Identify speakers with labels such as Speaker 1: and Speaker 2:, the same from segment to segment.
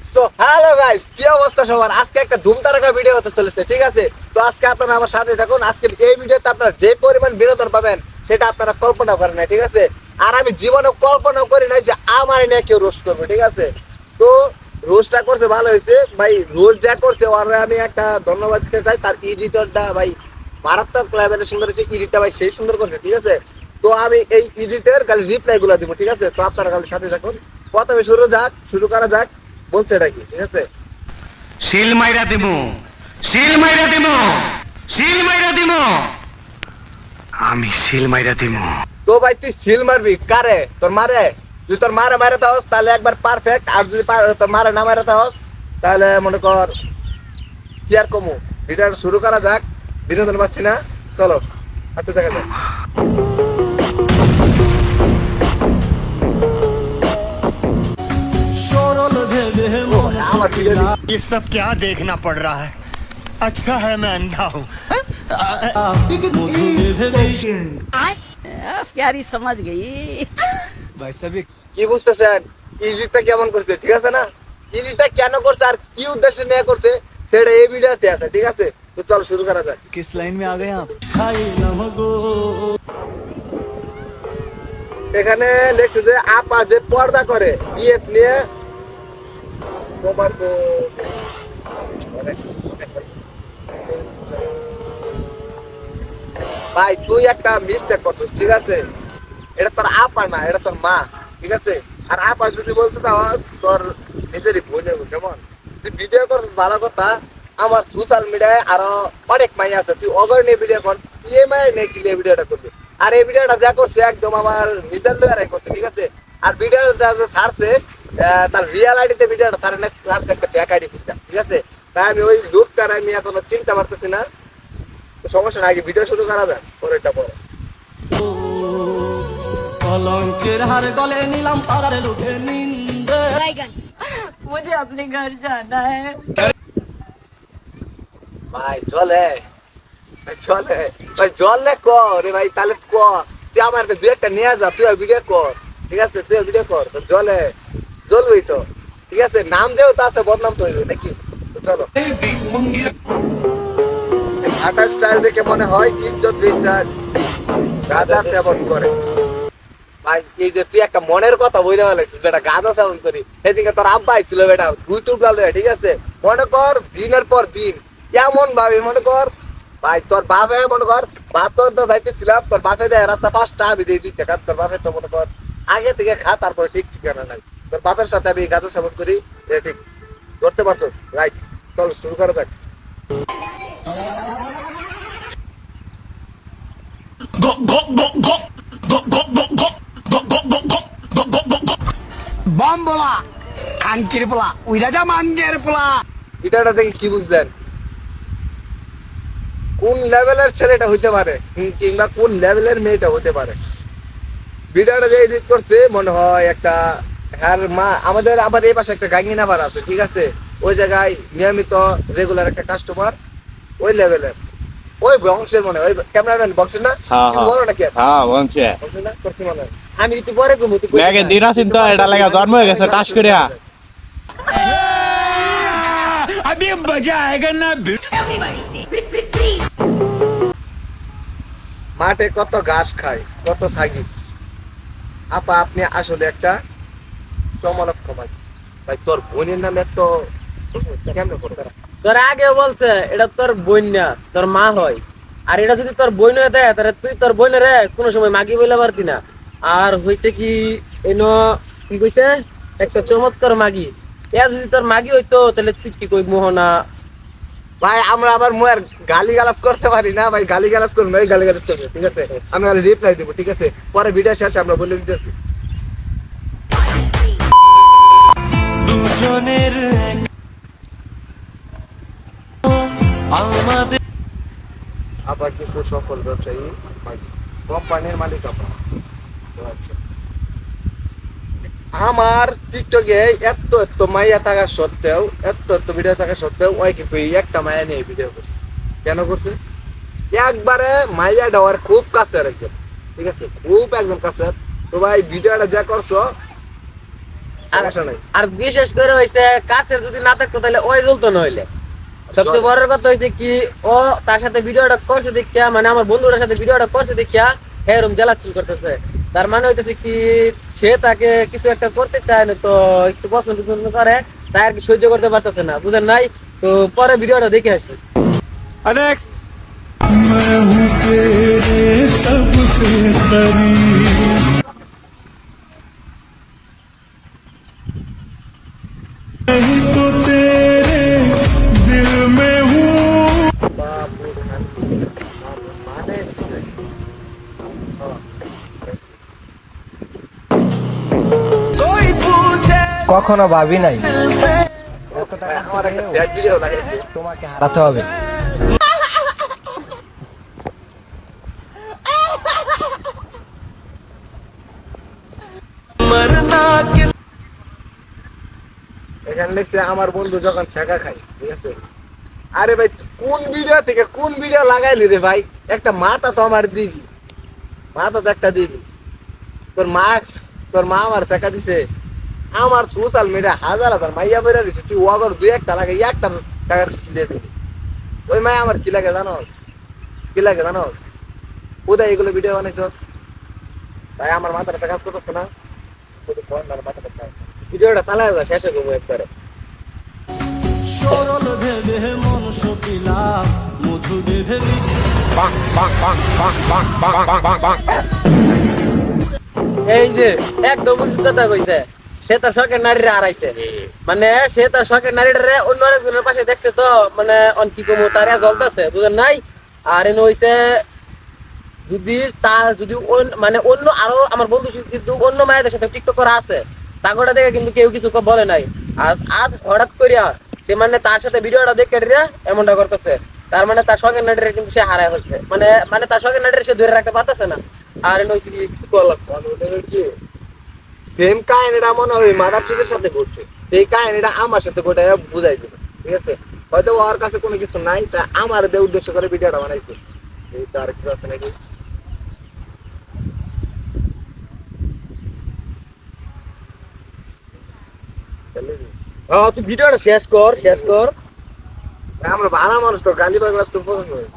Speaker 1: So hello guys, কি অবস্থা সবার? আজকে একটা ধুমধারাক্কা ভিডিও হতে চলেছে, ঠিক আছে? তো আজকে আপনারা আমার সাথে থাকুন। আজকে এই ভিডিওতে আপনারা যে পরিমাণ বিনোদন পাবেন সেটা আপনারা কল্পনা করেন না, ঠিক আছে? আর আমি জীবনে কল্পনা করি নাই যে আমার নিয়ে কেউ রোস্ট করবে, ঠিক আছে? তো রোস্টটা করছে ভালো হয়েছে ভাই। রোস্ট যা করছে ওরে আমি একটা ধন্যবাদ দিতে চাই। তার এডিটরটা ভাই মারাত্মক লেভেলের সুন্দর হয়েছে, এডিটটা ভাই সেই সুন্দর করছে, ঠিক আছে? তো আমি এই এডিটের খালি রিপ্লাই গুলো দিব, ঠিক আছে? তো আপনারা খালি সাথে থাকুন। প্রথমে শুরু করা যাক। বলছে এটা কি, ঠিক আছে?
Speaker 2: শিল মাইরা দিমু, শিল মাইরা দিমু, শিল মাইরা দিমু, আমি শিল মাইরা দিমু।
Speaker 1: তো ভাই তুই সিল মারবি কারে? তোর মারে? যদি তোর মারে মারে তাহস তাহলে একবার পারফেক্ট, আর যদি তোর মারে না মারে তাহস তাহলে মনে কর কি আর কমু। ভিডিওটা শুরু করা যাক। বিনোদন পাচ্ছি না, চলো হাঁটতে দেখা যাক। ও, আমার ভিডিও
Speaker 3: ये सब क्या देखना पड़ रहा है? अच्छा है मैं अंधा हूँ।
Speaker 4: प्यारी समझ गई।
Speaker 1: কি বুঝতেছেন ইডিটটা কেমন করছে, ঠিক আছে না? ইডিটটা কেন করছে আর কি উদ্দেশ্যে নিয়ে করছে সেটা এই ভিডিওতে আছে, ঠিক আছে? তো চলো শুরু করা যাক।
Speaker 5: किस लाइन में आ गए आप?
Speaker 1: এখানে লেখছে যে আপা যে পর্দা করে বিএফ নিয়ে তোমার ভাই তুই একটা মিস্টেক করছিস, ঠিক আছে? এটা তোর আপা না, এটা তোর মা, ঠিক আছে? আর আপা যদি বলতে চাস তোর নিজেরই ভুল হবে, কেমন? তুই ভিডিও করছিস ভালো কথা। আমার সোশ্যাল মিডিয়ায় আরো অনেক মাই আছে, তুই অগর নিয়ে ভিডিও কর। তুই এই মায়ের নিয়ে গিয়ে ভিডিওটা করবি। আর এই ভিডিওটা যা করছে একদম আমার নিজের লয়ারাই করছে, ঠিক আছে? আর ভিডিওটা যে ছাড়ছে তার রিয়েল আইডিতে ভিডিওটা ছাড়ছে একটা ফেক আইডি, ঠিক আছে? তাই আমি ওই লোকটার আমি এখনো চিনতে পারতেছি না। তো সমস্যা না, আগে ভিডিও শুরু করা যাক, পরেরটা পরে।
Speaker 5: কলঙ্কের হার গলে নিলাম পাড়ার লোকে নিন্দে।
Speaker 4: मुझे अपने घर जाना है।
Speaker 1: ভাই চলে, ভাই চলে, ভাই জলে ক রে ভাই, তাহলে ক তুই আমার দুই একটা নিয়ে যা, তুই ভিডিও কর, ঠিক আছে? তুই ভিডিও কর, তো জলে জ্বলবই তো, ঠিক আছে? নাম যেহেতু আছে বদনাম তো হইবে নাকি? তো চলো। হাঁটার স্টাইল দেখে মনে হয় ইজ্জত বিচার গাঁজা সেবন করে। ভাই এই যে তুই একটা মনের কথা বইলে বলেছিস বেটা, গাঁজা সেবন করি। সেদিকে তোর আব্বা আইছিল বেটা ইউটিউব লালে, ঠিক আছে? মনে কর দিনের পর দিন এমন ভাবে মনে কর ভাই তোর বাপে মনে কর ভাতর তো যাইতেছিলাম, তোর বাপে দেয় রাস্তা 5টা, আমি দিই 2 টাকা। তোর বাপে তো মনে কর আগে থেকে খা, তারপরে ঠিক ঠিকানা নাই। তোর বাপের সাথে আমি গাঁজা সেবন করি, এটা ঠিক ধরতে পারছো? রাইট, চল শুরু করা যাক।
Speaker 2: বম বলা, আঙ্কির পোলা, উইরা যা মাঙ্গের পোলা।
Speaker 1: ভিডিওটা দেখে কি বুঝলেন? কোন লেভেলের ছেলেটা হইতে পারে কিংবা কোন লেভেলের মেয়েটা হতে পারে? ভিডিওটা যে এডিট করছে মনে হয় একটা হ্যার মা। আমাদের আবার এই পাশে একটা গাঙ্গিনা বার আছে, ঠিক আছে? ওই জায়গায় নিয়মিত রেগুলার একটা কাস্টমার, ওই লেভেলের ওই বংশের মনে হয়। ওই ক্যামেরাম্যান বংশের না? কিছু বলো না? কে
Speaker 6: বলছে
Speaker 1: বংশের না? তোর কি মনে হয়? আমি একটু পরে ঘুমো, তুই
Speaker 6: ব্যাগে দিন আছেন তো, এটা লাগা জন্ম হয়ে গেছে টাস করিয়া।
Speaker 2: अभी मजा आएगा ना।
Speaker 1: মাঠে কত ঘাস খায়, কত ছাগি। আপা আপনি আসলে একটা চমলক্ষ ভাই। ভাই তোর বোনের নামে এত কেমনে করবে?
Speaker 7: তোর আগে বলছে এটা তোর বোন না, তোর মা হয়। আর এটা যদি তোর বোন হয়ে দেয় তাহলে তুই তোর বোনের কোনো সময় মাগি বইলে পারতি না। আর হয়েছে কি এনো কি কইছে একটা চমৎকার মাগি। এ যদি তোর মাগি হইতো তাহলে তুই কি কই মোহনা।
Speaker 1: ভাই আমরা আবার মুয়ার গালি গালাজ করতে পারি না ভাই, গালি গালাজ করবো, এই গালি গালাজ করবো, ঠিক আছে? আমি আর রিপ্লাই দেবো, ঠিক আছে? পরে ভিডিও শেষে আমরা বলে দিতেছি।
Speaker 5: দুজনের আমাদের
Speaker 1: আবার কিছু সফল ব্যবসায়ী কোম্পানির মালিক আপা। আচ্ছা, আমার টিকটকে এত এত মাইয়া থাকা সত্ত্বেও, এত এত ভিডিও থাকা সত্ত্বেও ওই কিন্তু এই একটা মায়া নিয়ে ভিডিও করছে। কেন করছে? একবারে মাইয়া দেওয়ার খুব কাছের একজন, ঠিক আছে? খুব একজন কাছের। তো ভাই ভিডিওটা যা করছো সমস্যা নাই।
Speaker 7: আর বিশেষ করে হইছে কাছের যদি না থাকতো তাহলে ওই জ্বলতো না হইলে। সবচেয়ে বড় কথা হইছে কি ও তার সাথে ভিডিওটা করছে দেখিয়া, মানে আমার বন্ধুটার সাথে ভিডিওটা করছে দেখিয়া এরকম জেলাস ফিল করতেছে। তার মানে হইতেছে কি সে তাকে কিছু একটা করতে চায় না, তো একটু পছন্দ করে তাই আর কি সহ্য করতে পারতেছে না, বুঝেন নাই? তো পরে ভিডিওটা দেখে আসি।
Speaker 6: নেক্সট
Speaker 1: বাবু খান বাবু মানে চিনাই।
Speaker 8: কখনো ভাবি নাই এত টাকা
Speaker 1: আমার একটা
Speaker 8: ছেড়েও
Speaker 1: স্যাড ভিডিও লাগাইছে।
Speaker 8: তোমাকে হারাতে হবে।
Speaker 1: এখানে লিখছে আমার বন্ধু যখন ছেঁকা খায়, ঠিক আছে? আরে ভাই কোন ভিডিও থেকে কোন ভিডিও লাগাইলি রে ভাই? একটা মাথা তো আমার দিবি, মাথা তো একটা দিবি। তোর মা আমার ছেঁকা দিছে, আমার সোশ্যাল মিডিয়া হাজার হাজার মাইয়া বেড়ে দিছে, তুই ওগর দুই একটা লাগাই একটা ছেঁকা তুই কিনে দিবি। ওই মাই আমার কি লাগে জানোস? কি লাগে জানোস? কোথায় এগুলো ভিডিও বানাইছস ভাই? আমার মাথাটা কাজ করতেছে না, মাথাটা
Speaker 7: ভিডিওটা চালাই শেষ হয়ে গেবো একবারে।
Speaker 5: সরল ভেবে মন সকিলা মধু বেঁধে
Speaker 7: এই যে একদম উচিত কথা কইছে, সে তার শখের নারীরা হারাইছে। মানে সে তার শখের নারীটারে অন্য আরেকজনের পাশে দেখছে, তো মানে কি কমু তারে জ্বলতেছে, বুঝেন নাই? আর এনে হইছে যদি মানে অন্য আরো আমার বন্ধু কিন্তু অন্য মায়েদের সাথে টিকটক করা আছে, তাগোটা দেখে কিন্তু কেউ কিছু বলে নাই। আর আজ হঠাৎ করিয়া সে মানে তার সাথে ভিডিওটা দেখে এমনটা করতেছে, তার মানে তার শখের নারীরা কিন্তু সে হারায় হচ্ছে, মানে তার শখের নারীরা সে ধরে রাখতে পারতেছে না। আর এনে হইছে কি করলাম
Speaker 1: কি সেম কাহিনীটা মনে হয় মাদার চোখের সাথে ঘটছে, সেই কাহিনীটা আমার সাথে ঘটে বুঝাই দিল, ঠিক আছে? হয়তো ওর কাছে কোনো কিছু নাই, তা আমার দিয়ে উদ্দেশ্য করে ভিডিওটা বানাইছে। এই তো আর কিছু আছে নাকি?
Speaker 7: তুই ভিডিওটা শেষ কর।
Speaker 1: আমরা ভালো মানুষ, তো গালি বাগলাস তো পছন্দ হয়।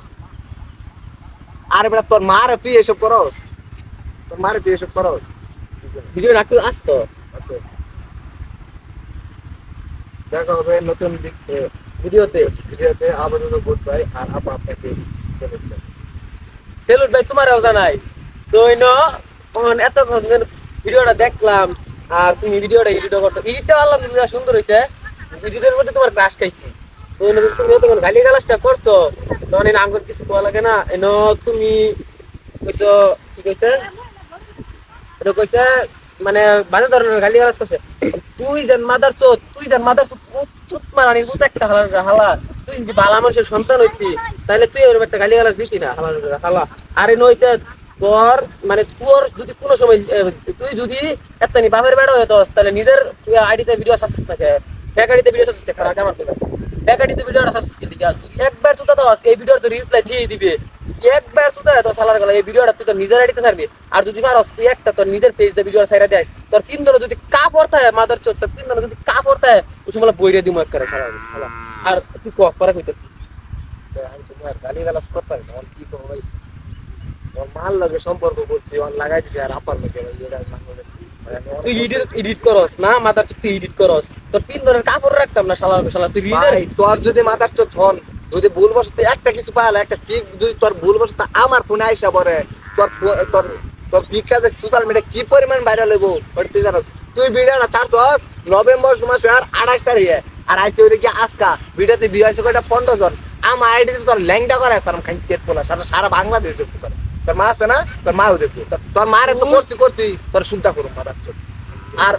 Speaker 1: আরে বেটা তোর মারে তুই এসব করস, তোর মারে তুই এসব করস।
Speaker 7: ভিডিওটা একটু আসতো
Speaker 1: আছে দেখা হবে নতুন ভিডিওতে। আপাতত গুড বাই, আর আপা আপনাকে
Speaker 7: সেলুট ভাই তোমারও জানাই। তো এত ভিডিওটা দেখলাম, আর তুমি ভিডিওটা এডিট করছো, এডিটটা আলহামদুলিল্লাহ সুন্দর হয়েছে। এডিটের মধ্যে তোমার ক্রাশ খাইছি। তো তুমি যখন গালি গালাসটা করছো তখন আঙ্গুর কিছু কোয়া লাগে না। তুমি কইছো কি কইছে, এটা কইছে মানে বাজে ধরনের গালি গালাজ করছে। তুই যেন মাদার চোদ চুত মারানির মতো একটা হালা, তুই যদি ভালো মানুষের সন্তান হইতি তাহলে তুই এরকম একটা গালি গালাজ দিতি না হালা। আর হইছে তোর মানে তোর যদি কোনো সময় তুই যদি একটা বাপের বেড়া হইতস তাহলে নিজের আইডিতে ভিডিও সার্চ না, ফেক আইডিতে ভিডিও সার্চ দেখা রাখ আমার কথা। ফেক আইডিতে ভিডিওটা সার্চ কি দিকে যদি একবার চুতা দাও এই ভিডিওর তো রিপ্লাই দিয়ে দিবে। যদি একবার চুতা তো সালার গলা এই ভিডিওটা তুই তো নিজের আইডিতে ছাড়বি। আর যদি পারস তুই একটা তোর নিজের পেজ দিয়ে ভিডিও ছাইরা দিস, তোর 3 দিন যদি কাপড় থাকে মাদার চোদ, তোর 3 দিন যদি কাপড় থাকে ওই সময় বইরে দিমু একবারে সারা। আর তুই করে কইতেছিস
Speaker 1: আমি তোমার গালি গালাজ করতাম না, কি করবো ভাই? ওর মাল লগে সম্পর্ক করছি, ওর লাগাই দিছি, আর আপার লগে ভাই এটা মান করেছি।
Speaker 7: তুই এডিট করস না মাদার চোদ, তুই এডিট করস, তোর 3 দিনের কাপড় রাখতাম না শালা তুই
Speaker 1: ভাই তোর যদি মাদার চোদ হন, যদি ভুলবশত একটা কিছু পাইলে একটা পিক যদি তোর ভুলবশত আমার ফোনে আইসা পড়ে, তোর পিকটা যে সোশ্যাল মিডিয়া কি পরিমাণ ভাইরাল হইব ওটা তুই জানোস। তুই ভিডিওটা ছাড়ছস নভেম্বর মাসের 28 তারিখে, আর আইছে ওইটা কি আজকা ভিডিওতে ভিউ হয়েছে কয়টা 15 জন। আমার আইডিতে তোর ল্যাংটা করে আসতাম খান কেট পোলা সারা বাংলাদেশ দেখবো। তোর মা আছে না, তোর মাও দেখবো। তোর মারে তো করছি তোর শুনতা করুম মাদার চোদ।
Speaker 7: আর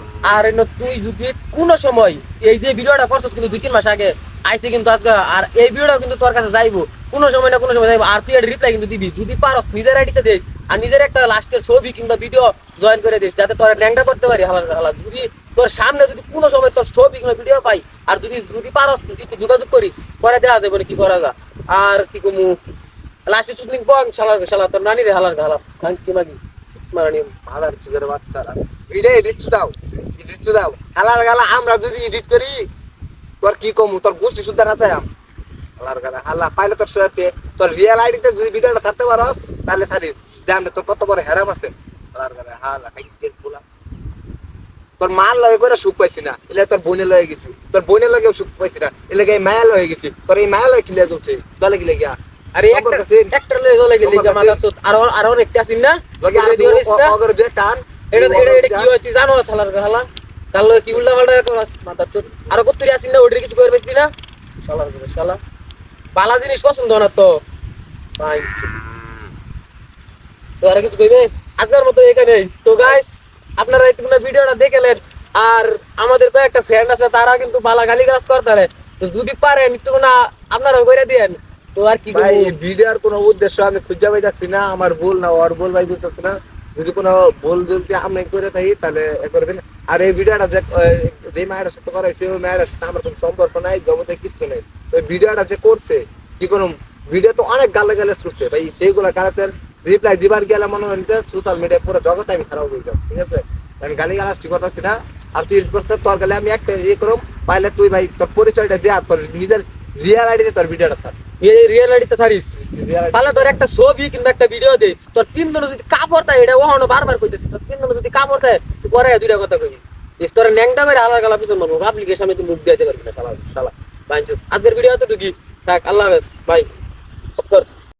Speaker 7: তুই যদি কোনো সময় এই যে ভিডিওটা করছিস কিন্তু 2-3 মাস আগে আইছে কিন্তু আজকে, আর এই ভিডিওটা কিন্তু তোর কাছে যাইবো কোনো সময় না কোনো সময় যাইবো। আর তুই এর রিপ্লাই কিন্তু দিবি যদি পারস নিজের আইডিতে দিস, আর নিজের একটা লাস্টের ছবি কিংবা ভিডিও জয়েন করে দিস, যাতে তোর ল্যাংটা করতে পারি হালা। যদি তোর সামনে যদি কোনো সময় তোর ছবি কিংবা ভিডিও পাই, আর যদি পারস তুই যোগাযোগ করিস, পরে দেওয়া যাবে কি করা যা। আর কি কমু লাস্টে চুটনি কম শালা তোর নানি রে হালার কি মাগি মারানি
Speaker 1: মাদার চুদের বাচ্চারা ভিডিও এডিট দাও হালার গালা আমরা যদি এডিট করি তোর কি কমু তোর গোষ্ঠী শুদ্ধ না চাই হালার গালা হালা পাইলে তোর সাথে তোর রিয়েল আইডিতে যদি ভিডিওটা থাকতে পারস তাহলে সারিস জানবে তোর কত বড় হেরাম আছে হালার গালা হালা খাইতে বলা তোর মার লয়ে করে সুখ পাইছি না এলে তোর বোনের লয়ে গেছি তোর বোনের লগেও সুখ পাইছি না এলে গায়ে মায়া লয়ে গেছি তোর এই মায়া লয়ে খিলে চলছে দলে গিলে গিয়া
Speaker 7: আরে একটা লয়ে দলে গেলি মাদার চোদ আর অনেকটা আছিস না
Speaker 1: লগে আর অগর যে টান
Speaker 7: এটা কি হয় তুই জানো শালার গালা কাল লয়ে কি উল্টা পাল্টা করস মাদার চোদ আর কতরি আছিস না ওইটার কিছু করে পাইছিস না শালার গালা শালা বালা জিনিস পছন্দ না তো ভাই তো আর কিছু কইবে আজকের মতো এখানেই তো গাইস আপনারা একটু ভিডিওটা দেখলেন আর আমাদের তো একটা ফ্রেন্ড আছে তারা কিন্তু বালা গালি গাছ করতে তো যদি পারেন একটু না আপনারা করে দেন তো আর কি
Speaker 1: ভাই ভিডিওর কোনো উদ্দেশ্য আমি খুঁজে পাইতাছি না আমার ভুল না ওর ভুল ভাই বুঝতেছি না যদি কোনো ভুল যদি আমি করে থাকি তাহলে করে দিন আর এই ভিডিওটা যে মায়ের সাথে করা হয়েছে ওই মায়ের সাথে আমার কোনো সম্পর্ক নাই জগতে কিছু নেই ওই ভিডিওটা যে করছে কি কোনো ভিডিও তো অনেক গালাগালাজ করছে ভাই সেইগুলো গালাজের রিপ্লাই দিবার গেলে মনে হয় যে সোশ্যাল মিডিয়া পুরো জগতে আমি খারাপ হয়ে যাবো ঠিক আছে আমি গালি গালাজ ঠিক করতেছি না আর তুই করছে তোর গেলে আমি একটা ইয়ে করুম পাইলে তুই ভাই তোর পরিচয়টা দে আর তোর নিজের রিয়েল আইডিতে তোর ভিডিওটা ছাড়
Speaker 7: রিয়েল আইডিতে ছাড়িস তাহলে তোর একটা ছবি কিংবা একটা ভিডিও দিস তোর তিন দিন যদি কাপড় দেয় এটা ওখানে বারবার কইতেছিস তোর তিন দিন যদি কাপড় দেয় তুই পরে দুইটা কথা কইবি তোর ন্যাংটা করে আলার গালা পিছন মারবো পাবলিকের সামনে তুই মুখ দিতে পারবি না শালা শালা বাইঞ্চুত আজকের ভিডিও তো ঢুকি থাক আল্লাহ হাফেজ বাই